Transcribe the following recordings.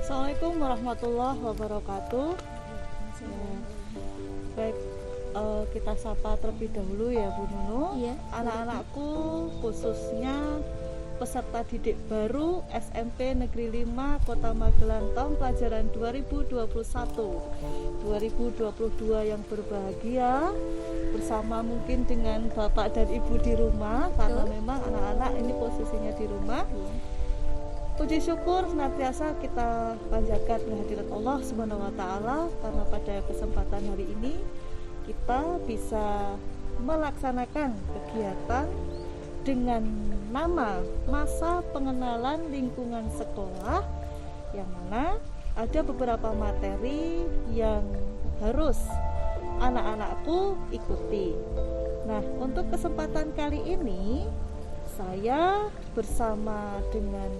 Assalamualaikum warahmatullahi wabarakatuh. Ya, baik, kita sapa terlebih dahulu ya Bu Nunu. Iya. Anak-anakku khususnya peserta didik baru SMP Negeri 5 Kota Magelang tahun pelajaran 2021-2022 yang berbahagia bersama mungkin dengan Bapak dan Ibu di rumah. Karena memang anak-anak ini posisinya di rumah. Puji syukur senantiasa kita panjatkan kehadirat Allah Subhanahu wa taala karena pada kesempatan hari ini kita bisa melaksanakan kegiatan dengan nama Masa Pengenalan Lingkungan Sekolah, yang mana ada beberapa materi yang harus anak-anakku ikuti. Nah, untuk kesempatan kali ini saya bersama dengan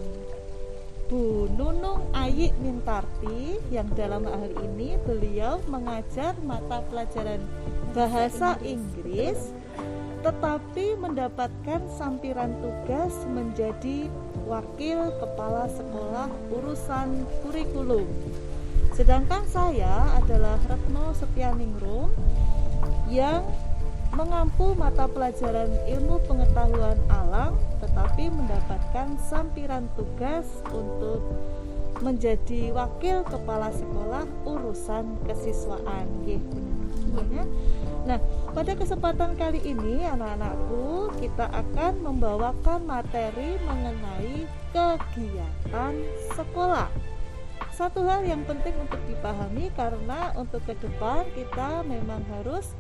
Bu Nunung Ayi Mintarti, yang dalam hal ini beliau mengajar mata pelajaran bahasa Inggris, tetapi mendapatkan sampiran tugas menjadi wakil kepala sekolah urusan kurikulum. Sedangkan saya adalah Retno Setianingrum yang mengampu mata pelajaran ilmu pengetahuan alam, tetapi mendapatkan sampiran tugas untuk menjadi wakil kepala sekolah urusan kesiswaan. Nah, pada kesempatan kali ini anak-anakku, kita akan membawakan materi mengenai kegiatan sekolah. Satu hal yang penting untuk dipahami, karena untuk ke depan kita memang harus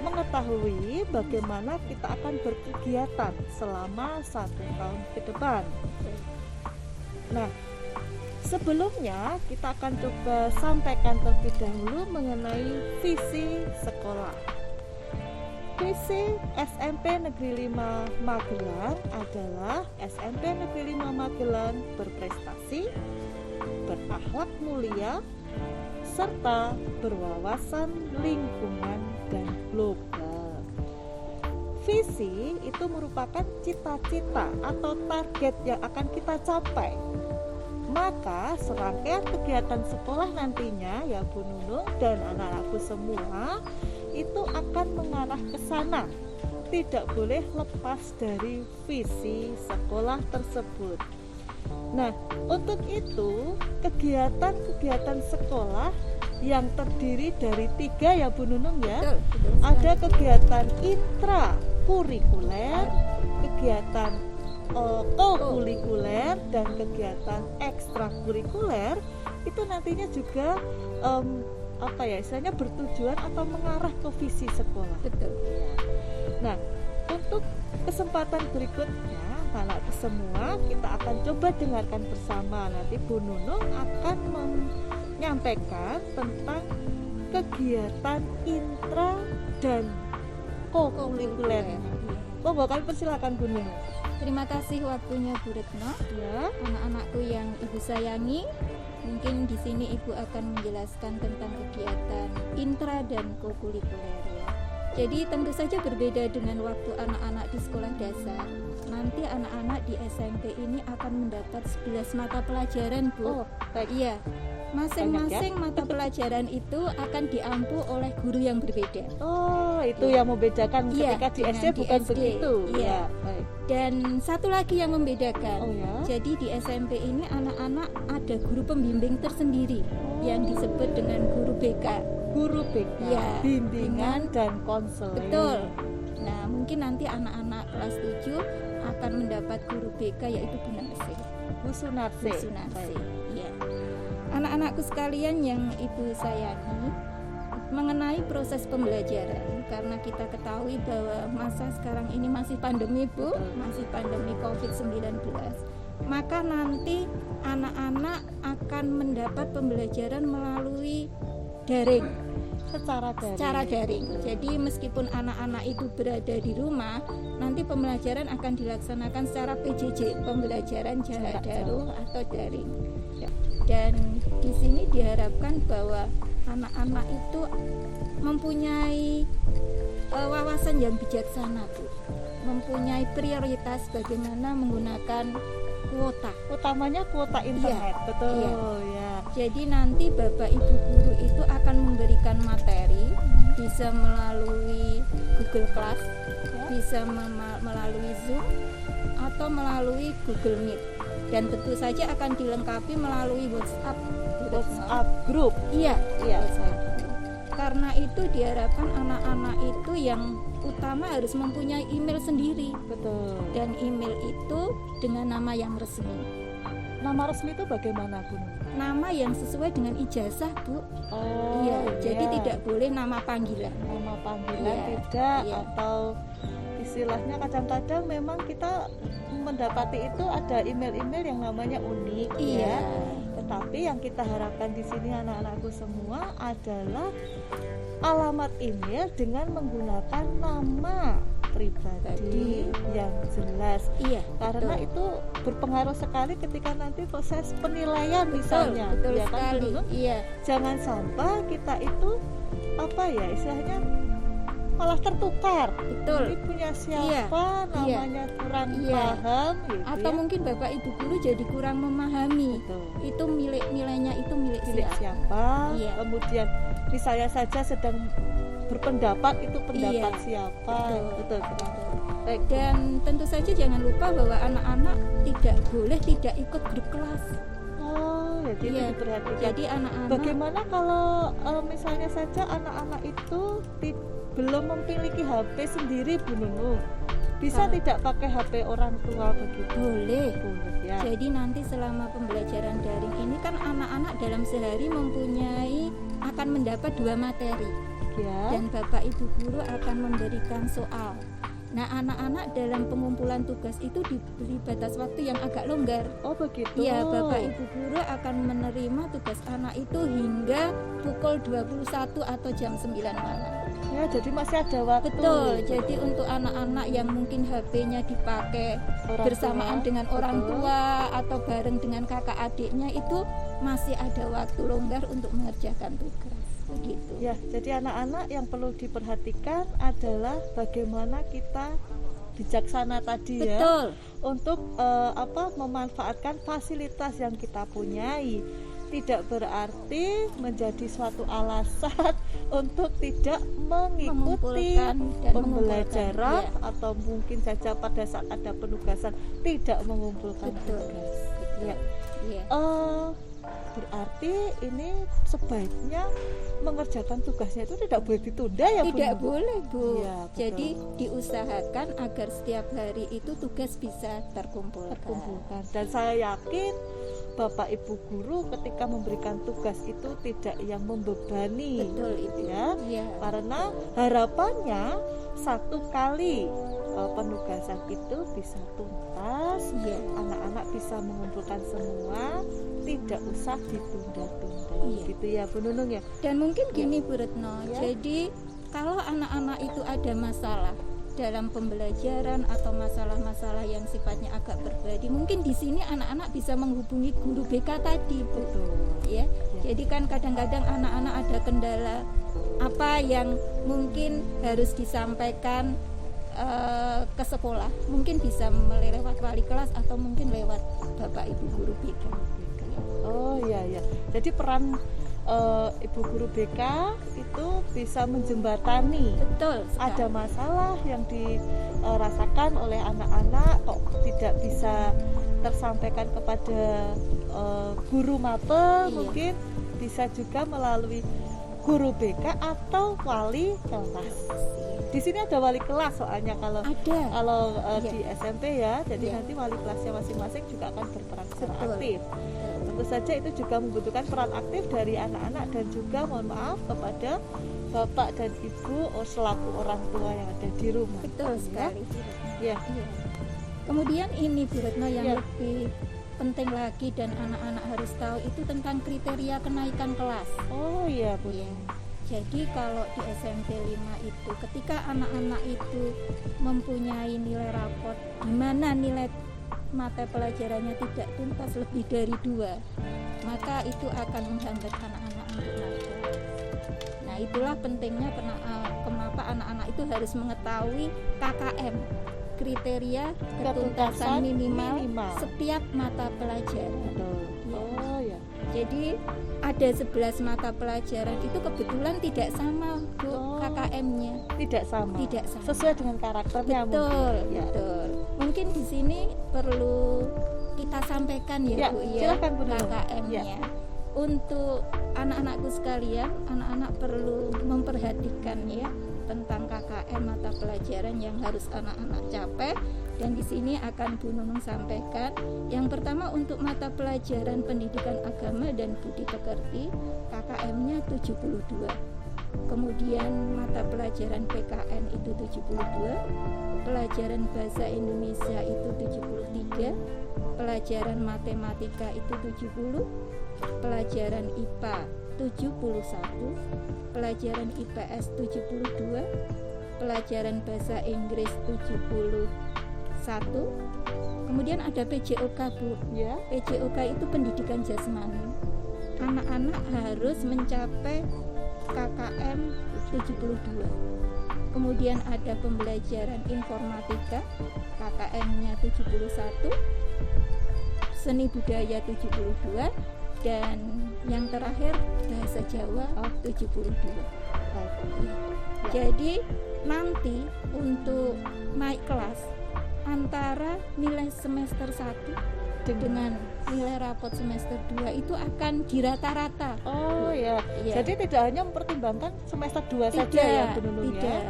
mengetahui bagaimana kita akan berkegiatan selama 1 tahun ke depan. Nah, sebelumnya kita akan coba sampaikan terlebih dahulu mengenai visi sekolah. Visi SMP Negeri 5 Magelang adalah SMP Negeri 5 Magelang berprestasi, berakhlak mulia, serta berwawasan lingkungan dan global. Visi itu merupakan cita-cita atau target yang akan kita capai. Maka serangkaian kegiatan sekolah nantinya ya Bu Nunung dan anak-anakku semua itu akan mengarah ke sana. Tidak boleh lepas dari visi sekolah tersebut. Nah, untuk itu kegiatan-kegiatan sekolah yang terdiri dari 3 ya Bu Nunung ya. Betul. Ada kegiatan intrakurikuler, kegiatan kokurikuler, dan kegiatan ekstrakurikuler. Itu nantinya juga istilahnya bertujuan atau mengarah ke visi sekolah. Betul. Nah, untuk kesempatan berikutnya anak semua kita akan coba dengarkan bersama. Nanti Bu Nunung akan menyampaikan tentang kegiatan intra dan kokurikuler. Monggo kami persilakan Bu Nunung. Terima kasih waktunya Bu Retno. Ya, Anak-anakku yang Ibu sayangi, mungkin di sini Ibu akan menjelaskan tentang kegiatan intra dan kokurikuler ya. Jadi tentu saja berbeda dengan waktu anak-anak di sekolah dasar. Nanti anak-anak di SMP ini akan mendapat 11 mata pelajaran, Bu. baik. Iya. Masing-masing mata pelajaran itu akan diampu oleh guru yang berbeda. Oh, itu yang membedakan ketika di SD dengan bukan di SD. begitu. Iya. Ya, baik. Dan satu lagi yang membedakan. Oh ya. Jadi di SMP ini anak-anak ada guru pembimbing tersendiri yang disebut dengan guru BK. Guru BK, Ya, bimbingan dan konseling. Betul. Nah, mungkin nanti anak-anak kelas 7 akan mendapat guru BK yaitu Bu Narsih. Bu Sunarsi. Bu Sunarsi. Iya. Anak-anakku sekalian yang Ibu sayangi, mengenai proses pembelajaran, karena kita ketahui bahwa masa sekarang ini masih pandemi, Bu, masih pandemi COVID-19. Maka nanti anak-anak akan mendapat pembelajaran melalui daring. Secara daring. Jadi meskipun anak-anak itu berada di rumah, nanti pembelajaran akan dilaksanakan secara PJJ, pembelajaran jarak jauh atau daring. Dan di sini diharapkan bahwa anak-anak itu mempunyai wawasan yang bijaksana, Bu. Mempunyai prioritas bagaimana menggunakan kuota. Utamanya kuota internet, betul ya. Jadi nanti Bapak Ibu guru itu akan memberikan materi bisa melalui Google Class, bisa melalui Zoom atau melalui Google Meet, dan tentu saja akan dilengkapi melalui WhatsApp group. Iya. WhatsApp. Karena itu diharapkan anak-anak itu yang utama harus mempunyai email sendiri. Betul. Dan email itu dengan nama yang resmi. Nama resmi itu bagaimana, Bu? Nama yang sesuai dengan ijazah, Bu. Jadi tidak boleh nama panggilan. Nama panggilan tidak, atau istilahnya kadang-kadang memang kita mendapati itu ada email-email yang namanya unik ya. Tetapi yang kita harapkan di sini anak-anakku semua adalah alamat email dengan menggunakan nama pribadi yang jelas. Karena itu berpengaruh sekali ketika nanti proses penilaian misalnya. Betul ya kan, sekali. Jangan sampai kita itu istilahnya malah tertukar. Betul. Ini punya siapa, namanya kurang paham gitu, atau mungkin Bapak Ibu guru jadi kurang memahami. Betul. Itu nilainya itu milik siapa. Kemudian misalnya saja sedang berpendapat, itu pendapat siapa. Betul. Baik. Dan tentu saja jangan lupa bahwa anak-anak tidak boleh tidak ikut grup kelas. Jadi itu diperhatikan. Jadi anak-anak, bagaimana kalau misalnya saja anak-anak itu belum memiliki HP sendiri, Bu Nunung, bisa tidak pakai HP orang tua begitu? Boleh ya. Jadi nanti selama pembelajaran daring ini kan anak-anak dalam sehari akan mendapat 2 materi dan Bapak Ibu guru akan memberikan soal. Nah, anak-anak dalam pengumpulan tugas itu diberi batas waktu yang agak longgar. Oh begitu. Iya, Bapak Ibu guru akan menerima tugas anak itu hingga pukul 21 atau jam 9 malam. Ya, jadi masih ada waktu. Betul. Jadi untuk anak-anak yang mungkin HP-nya dipakai bersamaan dengan orang tua atau bareng dengan kakak adiknya, itu masih ada waktu longgar untuk mengerjakan tugas. Begitu. Ya, jadi anak-anak yang perlu diperhatikan adalah bagaimana kita bijaksana tadi. Betul. Untuk memanfaatkan fasilitas yang kita punyai. Tidak berarti menjadi suatu alasan untuk tidak mengikuti pembelajaran atau mungkin saja pada saat ada penugasan tidak mengumpulkan tugas. Berarti ini sebaiknya mengerjakan tugasnya itu tidak boleh ditunda ya, Bu? Tidak boleh, Bu. Ya, jadi diusahakan agar setiap hari itu tugas bisa terkumpulkan. Dan saya yakin Bapak Ibu guru ketika memberikan tugas itu tidak yang membebani. Betul itu ya. Karena harapannya satu kali penugasan itu bisa tuntas, anak-anak bisa mengumpulkan semua, tidak usah ditunda-tunda. Gitu ya, Bu Nunung ya. Dan mungkin gini, Bu Retno, jadi kalau anak-anak itu ada masalah dalam pembelajaran atau masalah-masalah yang sifatnya agak pribadi, mungkin di sini anak-anak bisa menghubungi guru BK tadi, Bu. Ya. Jadi kan kadang-kadang anak-anak ada kendala apa yang mungkin harus disampaikan ke sekolah, mungkin bisa lewat wali kelas atau mungkin lewat Bapak Ibu guru BK. Oh iya. Jadi peran Ibu guru BK itu bisa menjembatani. Betul sekali. Ada masalah yang dirasakan oleh anak-anak kok tidak bisa tersampaikan kepada guru mapel, mungkin bisa juga melalui guru BK atau wali kelas. Di sini ada wali kelas soalnya kalau di SMP ya, jadi nanti wali kelasnya masing-masing juga akan berperan secara aktif. Tentu saja itu juga membutuhkan peran aktif dari anak-anak dan juga mohon maaf kepada bapak dan ibu selaku orang tua yang ada di rumah. Betul sekali. Ya. Kemudian ini Bu Retno yang lebih penting lagi dan anak-anak harus tahu itu tentang kriteria kenaikan kelas. Oh iya, Bu. Jadi kalau di SMP 5 itu ketika anak-anak itu mempunyai nilai raport di mana nilai mata pelajarannya tidak tuntas lebih dari 2, maka itu akan menghambat anak-anak untuk naik kelas. Nah, itulah pentingnya kenapa anak-anak itu harus mengetahui KKM. kriteria ketuntasan minimal setiap mata pelajaran. Oh ya. Jadi ada 11 mata pelajaran itu kebetulan tidak sama Bu, KKM-nya. Tidak sama. Sesuai dengan karakternya. Betul, betul. Mungkin di sini perlu kita sampaikan ya Bu ya, KKM-nya. Ya. Untuk anak-anakku sekalian, anak-anak perlu memperhatikan ya tentang KKM mata pelajaran yang harus anak-anak capai, dan di sini akan Bu Nunung sampaikan. Yang pertama untuk mata pelajaran pendidikan agama dan budi pekerti, KKM-nya 72. Kemudian mata pelajaran PKN itu 72, pelajaran bahasa Indonesia itu 73, pelajaran matematika itu 70, pelajaran IPA 71, pelajaran IPS 72, pelajaran bahasa Inggris 71. Kemudian ada PJOK Bu. Ya. PJOK itu pendidikan jasmani. Anak-anak harus mencapai KKM 72. Kemudian ada pembelajaran informatika, KKM-nya 71, seni budaya 72, dan yang terakhir bahasa Jawa 72. Jadi nanti untuk naik kelas antara nilai semester 1 dengan nilai rapot semester 2 itu akan dirata-rata. Oh ya. Jadi tidak hanya mempertimbangkan semester 2 saja ya Bu Nunung ya.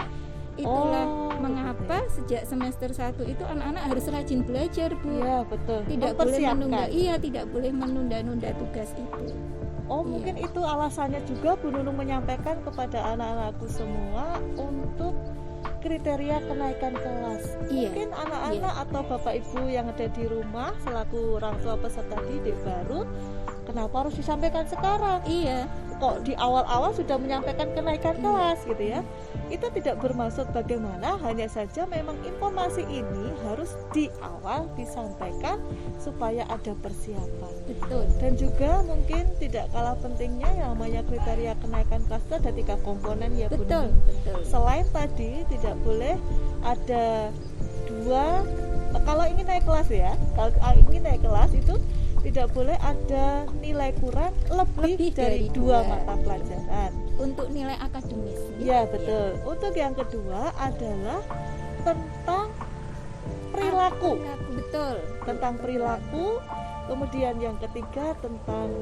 Itulah mengapa sejak semester 1 itu anak-anak harus rajin belajar Bu. Iya betul. Tidak boleh menunda. Tidak boleh menunda-nunda tugas itu. Mungkin itu alasannya juga Bu Nunung menyampaikan kepada anak-anakku semua untuk kriteria kenaikan kelas. Mungkin anak-anak atau bapak ibu yang ada di rumah selaku orang tua peserta didik baru, kenapa harus disampaikan sekarang? Kok di awal-awal sudah menyampaikan kenaikan kelas gitu ya. Itu tidak bermaksud bagaimana, hanya saja memang informasi ini harus di awal disampaikan supaya ada persiapan. Betul. Dan juga mungkin tidak kalah pentingnya yang namanya kriteria kenaikan kelas itu ada 3 komponen ya Bu. Betul. Selain tadi tidak boleh ada 2, kalau ingin naik kelas ya, kalau ingin naik kelas itu tidak boleh ada nilai kurang lebih dari 2 mata pelajaran untuk nilai akademis. Ya betul. Untuk yang kedua adalah tentang perilaku. Betul. Tentang perilaku. Kemudian yang ketiga tentang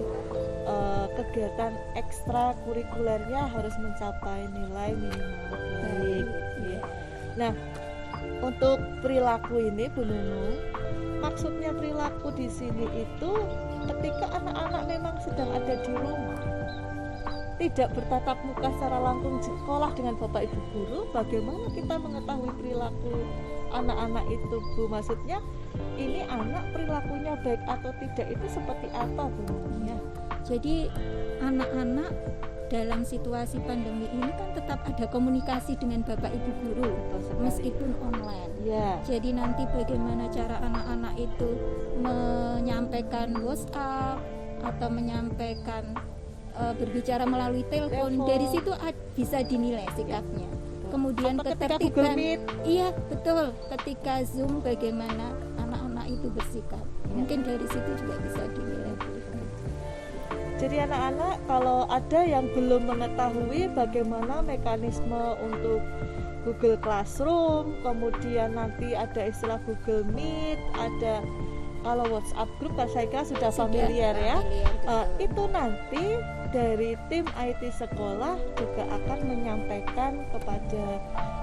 kegiatan ekstrakurikulernya harus mencapai nilai minimal baik. Nah, untuk perilaku ini Bu Nunung, maksudnya perilaku di sini itu ketika anak-anak memang sedang ada di rumah, tidak bertatap muka secara langsung sekolah dengan bapak ibu guru, bagaimana kita mengetahui perilaku anak-anak itu Bu? Maksudnya ini anak perilakunya baik atau tidak itu seperti apa Bu? Jadi anak-anak dalam situasi pandemi ini kan tetap ada komunikasi dengan bapak ibu guru meskipun online. Jadi nanti bagaimana cara anak-anak itu menyampaikan WhatsApp atau menyampaikan berbicara melalui telepon, dari situ bisa dinilai sikapnya. Kemudian ketertiban, betul. Ketika Zoom bagaimana anak-anak itu bersikap, mungkin dari situ juga bisa dinilai. Jadi anak-anak kalau ada yang belum mengetahui bagaimana mekanisme untuk Google Classroom, kemudian nanti ada istilah Google Meet, ada kalau WhatsApp Group saya kira sudah familiar ya. Itu nanti dari tim IT sekolah juga akan menyampaikan kepada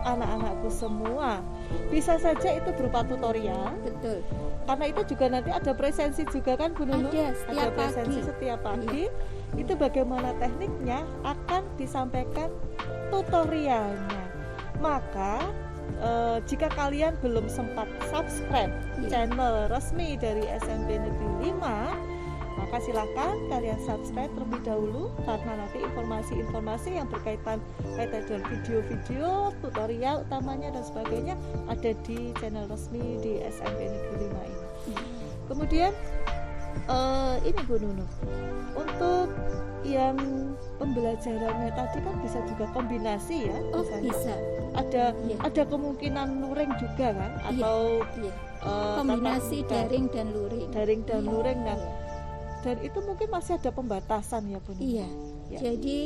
anak-anakku semua. Bisa saja itu berupa tutorial. Betul. Karena itu juga nanti ada presensi juga kan Bu Nunung? Ada presensi setiap pagi. Itu bagaimana tekniknya akan disampaikan tutorialnya. Maka jika kalian belum sempat subscribe channel resmi dari SMP Negeri 5, maka silakan kalian subscribe terlebih dahulu, karena nanti informasi-informasi yang berkaitan dengan video-video tutorial utamanya dan sebagainya ada di channel resmi di SMP Negeri 5 ini. Kemudian ini Bu Nunung, untuk yang pembelajarannya tadi kan bisa juga kombinasi ya, Oh, misalnya. bisa. Iya. Ada kemungkinan luring juga kan, Iya, atau iya. tatap Kombinasi muka, daring dan luring. daring dan Iya, luring. Nah, iya. dan itu mungkin masih ada pembatasan ya Bu Nunung? Iya. Ya. Jadi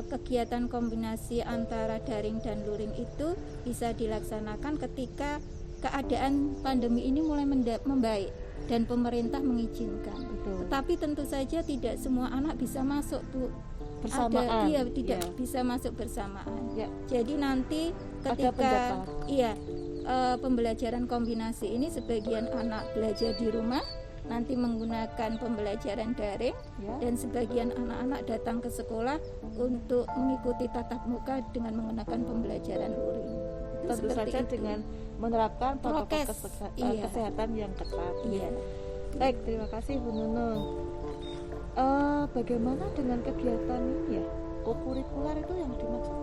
kegiatan kombinasi antara daring dan luring itu bisa dilaksanakan ketika keadaan pandemi ini mulai membaik dan pemerintah mengizinkan. Betul. Tetapi tentu saja tidak semua anak bisa masuk, Bu. Bersamaan. Tidak Ya. bisa masuk bersamaan. Ya. Jadi nanti Ada ketika pendapat. pembelajaran kombinasi ini sebagian anak belajar di rumah, nanti menggunakan pembelajaran daring, Ya. dan sebagian anak-anak datang ke sekolah untuk mengikuti tatap muka dengan menggunakan pembelajaran luring. Itu Tentu seperti saja itu. dengan menerapkan protokol Prokes. Iya. kesehatan yang ketat. Iya. Baik, terima kasih Bu Nunung. Bagaimana dengan kegiatan ini ya? Kokurikuler itu yang dimaksud?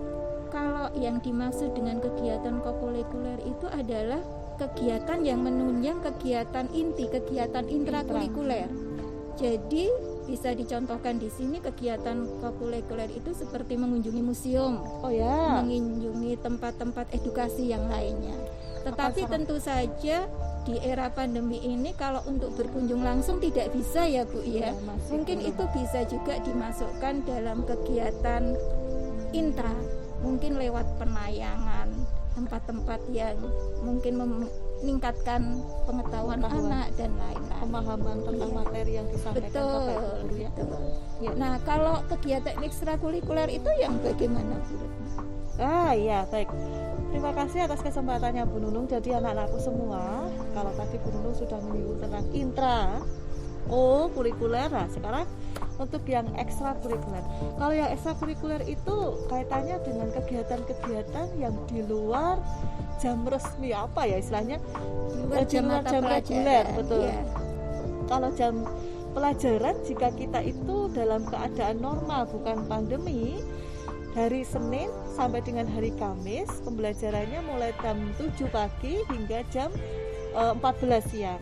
Kalau yang dimaksud dengan kegiatan kokurikuler itu adalah kegiatan yang menunjang kegiatan inti, kegiatan intrakurikuler. Jadi bisa dicontohkan di sini kegiatan kokurikuler itu seperti mengunjungi museum, Oh ya. mengunjungi tempat-tempat edukasi yang lainnya. Tetapi sangat- tentu saja di era pandemi ini kalau untuk berkunjung langsung tidak bisa ya Bu ya. Masih Mungkin belum. itu bisa juga dimasukkan dalam kegiatan intra, mungkin lewat penayangan tempat-tempat yang mungkin meningkatkan pengetahuan anak dan lain-lain. Pemahaman tentang Iya. materi yang disampaikan Betul, Bapak Ibu guru ya. betul. Ya. Nah, kalau kegiatan ekstrakurikuler itu yang bagaimana, Bu? Ya, baik. Terima kasih atas kesempatannya Bu Nunung. Jadi anak-anakku semua, kalau tadi Bu Nunung sudah menyinggung tentang kurikuler, nah sekarang untuk yang ekstrakurikuler. Kalau yang ekstrakurikuler itu kaitannya dengan kegiatan-kegiatan yang di luar jam resmi, apa ya istilahnya? Di luar jam reguler, betul. Iya. Kalau jam pelajaran, jika kita itu dalam keadaan normal bukan pandemi, hari Senin sampai dengan hari Kamis pembelajarannya mulai jam 7 pagi hingga jam 14 siang.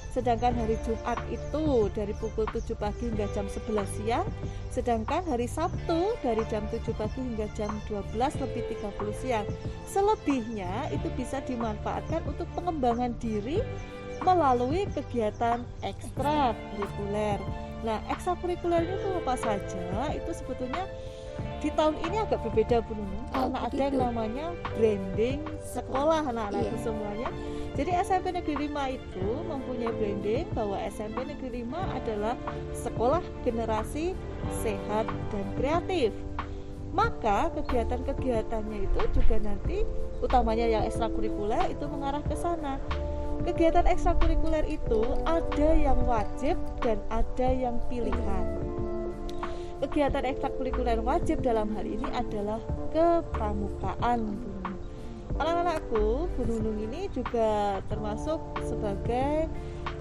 Sedangkan hari Jumat itu dari pukul 7 pagi hingga jam 11 siang. Sedangkan hari Sabtu dari jam 7 pagi hingga jam 12:30 siang. Selebihnya itu bisa dimanfaatkan untuk pengembangan diri melalui kegiatan ekstrakurikuler. Nah, ekstrakurikulernya itu apa saja? Itu sebetulnya di tahun ini agak berbeda Bu Nunung, karena ada yang namanya branding sekolah anak-anakku semuanya. Jadi SMP Negeri 5 itu mempunyai branding bahwa SMP Negeri 5 adalah sekolah generasi sehat dan kreatif. Maka kegiatan-kegiatannya itu juga nanti utamanya yang ekstrakurikuler itu mengarah ke sana. Kegiatan ekstrakurikuler itu ada yang wajib dan ada yang pilihan. Kegiatan ekstrakurikuler wajib dalam hal ini adalah kepramukaan Bu Nunung. Anak-anakku, Bu Nunung ini juga termasuk sebagai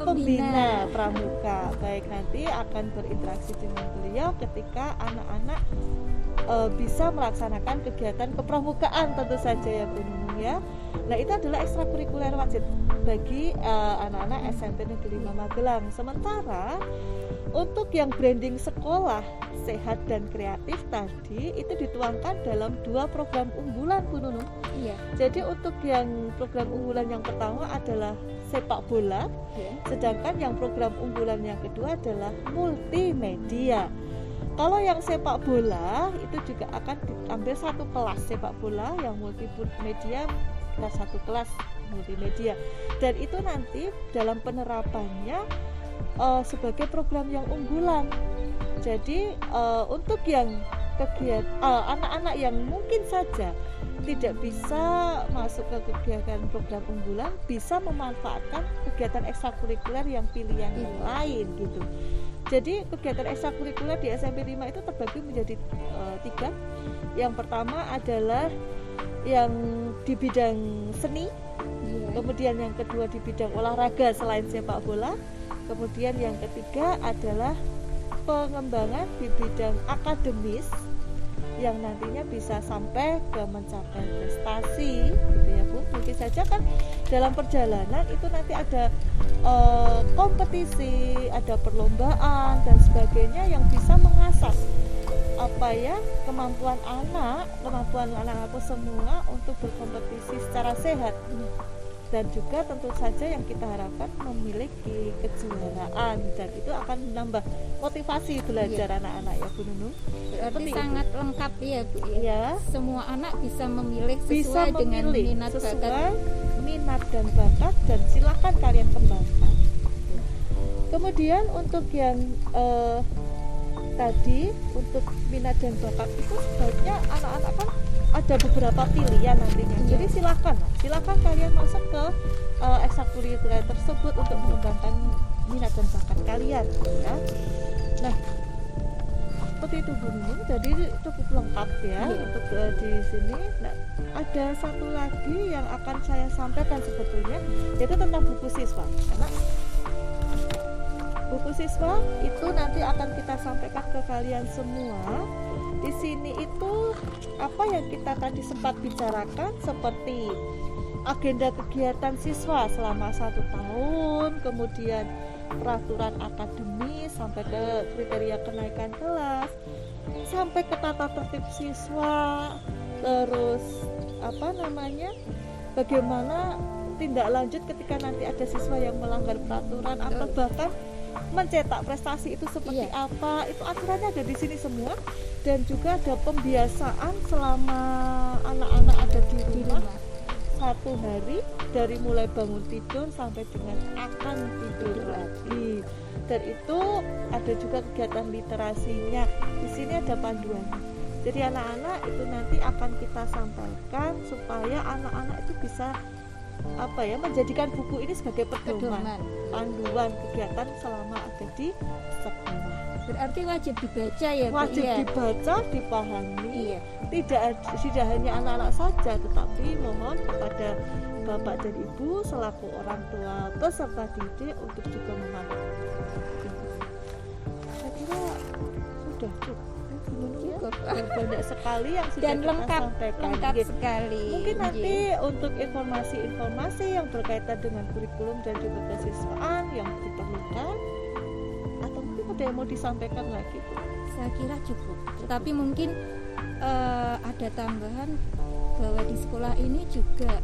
pembina pramuka. Baik, nanti akan berinteraksi dengan beliau ketika anak-anak bisa melaksanakan kegiatan kepramukaan tentu saja ya Bu Nunung ya. Nah, itu adalah ekstrakurikuler wajib bagi anak-anak SMP Negeri 5 Magelang. Sementara untuk yang branding sekolah sehat dan kreatif tadi itu dituangkan dalam 2 program unggulan Bu Nunung. Iya. Jadi untuk yang program unggulan yang pertama adalah sepak bola, sedangkan yang program unggulan yang kedua adalah multimedia. Kalau yang sepak bola itu juga akan diambil satu kelas sepak bola yang multimedia dan satu kelas multimedia, dan itu nanti dalam penerapannya sebagai program yang unggulan. Jadi untuk yang kegiatan anak-anak yang mungkin saja tidak bisa masuk ke kegiatan program unggulan bisa memanfaatkan kegiatan ekstrakurikuler yang pilihan yang lain gitu. Jadi kegiatan ekstrakurikuler di SMP 5 itu terbagi menjadi 3. Yang pertama adalah yang di bidang seni, kemudian yang kedua di bidang olahraga selain sepak bola, kemudian yang ketiga adalah pengembangan di bidang akademis yang nantinya bisa sampai ke mencapai prestasi gitu ya Bu. Mungkin saja kan dalam perjalanan itu nanti ada kompetisi, ada perlombaan dan sebagainya yang bisa mengasah kemampuan anak-anakku semua untuk berkompetisi secara sehat. Dan juga tentu saja yang kita harapkan memiliki kejuaraan, dan itu akan menambah motivasi belajar anak-anak ya Bu Nunung. Berarti sangat lengkap ya Bu ya. Semua anak bisa memilih sesuai dengan minat bakat, dan bakat, dan silakan kalian kembangkan. Kemudian untuk yang tadi untuk minat dan bakat itu sebaiknya anak-anak kan ada beberapa pilihan nantinya. Jadi silakan kalian masuk ke ekstrakurikuler tersebut untuk mengembangkan minat dan bakat kalian ya. Nah, seperti itu Bu Nunung, jadi cukup lengkap ya untuk di sini. Nah, ada satu lagi yang akan saya sampaikan sebetulnya, yaitu tentang buku siswa. Karena buku siswa itu nanti akan kita sampaikan ke kalian semua. Di sini itu apa yang kita tadi sempat bicarakan, seperti agenda kegiatan siswa selama 1 tahun, kemudian peraturan akademis sampai ke kriteria kenaikan kelas, sampai ke tata tertib siswa, terus bagaimana tindak lanjut ketika nanti ada siswa yang melanggar peraturan atau bahkan mencetak prestasi itu seperti apa, itu aturannya ada di sini semua. Dan juga ada pembiasaan selama anak-anak ada di rumah 1 hari, dari mulai bangun tidur sampai dengan akan tidur lagi. Dan itu ada juga kegiatan literasinya. Di sini ada panduan. Jadi anak-anak itu nanti akan kita sampaikan supaya anak-anak itu bisa menjadikan buku ini sebagai pedoman, panduan kegiatan selama ada di sekolah. Berarti wajib dibaca ya Bu? Wajib dibaca, dipahami. Tidak hanya anak-anak saja, tetapi mohon kepada Bapak dan Ibu selaku orang tua peserta didik untuk juga memahami. Saya kira sudah cukup. Banyak sekali yang sudah dan kita sampaikan. Lengkap sekali. Mungkin nanti untuk informasi-informasi yang berkaitan dengan kurikulum dan juga kesiswaan yang diperlukan, atau mungkin ada yang mau disampaikan lagi Bu? Saya kira cukup. Tapi mungkin ada tambahan bahwa di sekolah ini juga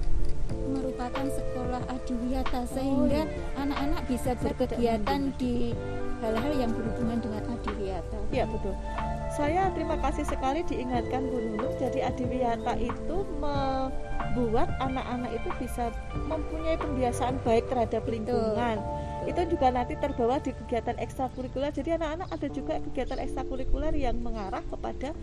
merupakan sekolah adiwiyata, sehingga anak-anak bisa berkegiatan di hal-hal yang berhubungan dengan adiwiyata. Iya betul. Saya terima kasih sekali diingatkan Bu Nunung. Jadi adiwiyata itu membuat anak-anak itu bisa mempunyai pembiasaan baik terhadap lingkungan. Itu juga nanti terbawa di kegiatan ekstrakurikuler. Jadi anak-anak ada juga kegiatan ekstrakurikuler yang mengarah kepada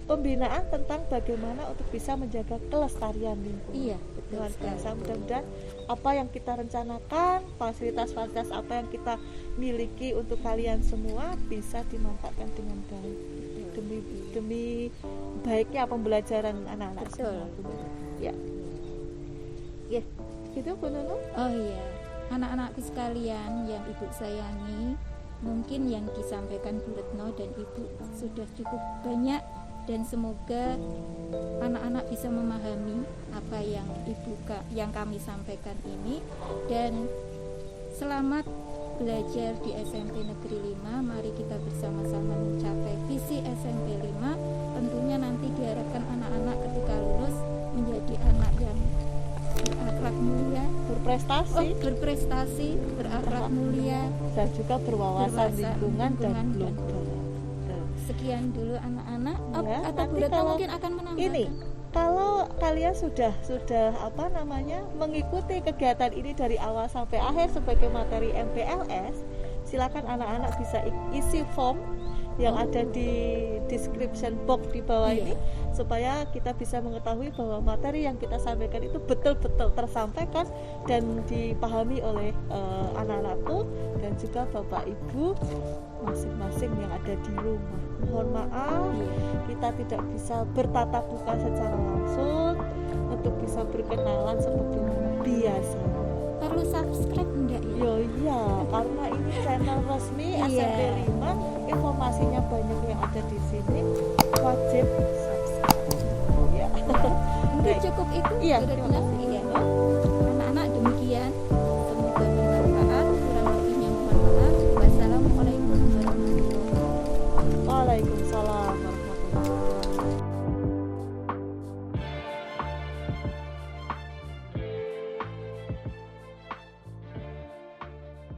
pembinaan tentang bagaimana untuk bisa menjaga kelestarian lingkungan. Iya, betul. Luar biasa. Mudah-mudahan apa yang kita rencanakan, fasilitas-fasilitas apa yang kita miliki untuk kalian semua bisa dimanfaatkan dengan baik demi baiknya pembelajaran anak-anak semua. Ya, gitu Bu Nunung. Oh iya, anak-anakku sekalian yang Ibu sayangi, mungkin yang disampaikan Bu Retno dan Ibu sudah cukup banyak, dan semoga anak-anak bisa memahami apa yang kami sampaikan ini. Dan selamat belajar di SMP Negeri 5. Mari kita bersama-sama mencapai visi SMP 5. Tentunya nanti diharapkan anak-anak ketika lulus menjadi anak yang berakhlak mulia, berprestasi, berakhlak mulia, dan juga berwawasan lingkungan dan global. Sekian dulu anak-anak. Atau Bu Retno mungkin akan menambahkan. Ini kalau kalian sudah mengikuti kegiatan ini dari awal sampai akhir sebagai materi MPLS, silakan anak-anak bisa isi form yang ada di description box di bawah ini, supaya kita bisa mengetahui bahwa materi yang kita sampaikan itu betul-betul tersampaikan dan dipahami oleh anak-anakku dan juga Bapak Ibu masing-masing yang ada di rumah. Mohon maaf kita tidak bisa bertatap muka secara langsung untuk bisa berkenalan seperti biasa. Perlu subscribe enggak ya? Iya, karena ini channel resmi SMP 5, informasinya banyak yang ada di sini, wajib subscribe. Ya. Mungkin cukup itu. Iya. Anak-anak demikian. Semoga bermanfaat. Kurang lebihnya mohon maaf. Wassalamualaikum warahmatullahi wabarakatuh. Waalaikumsalam.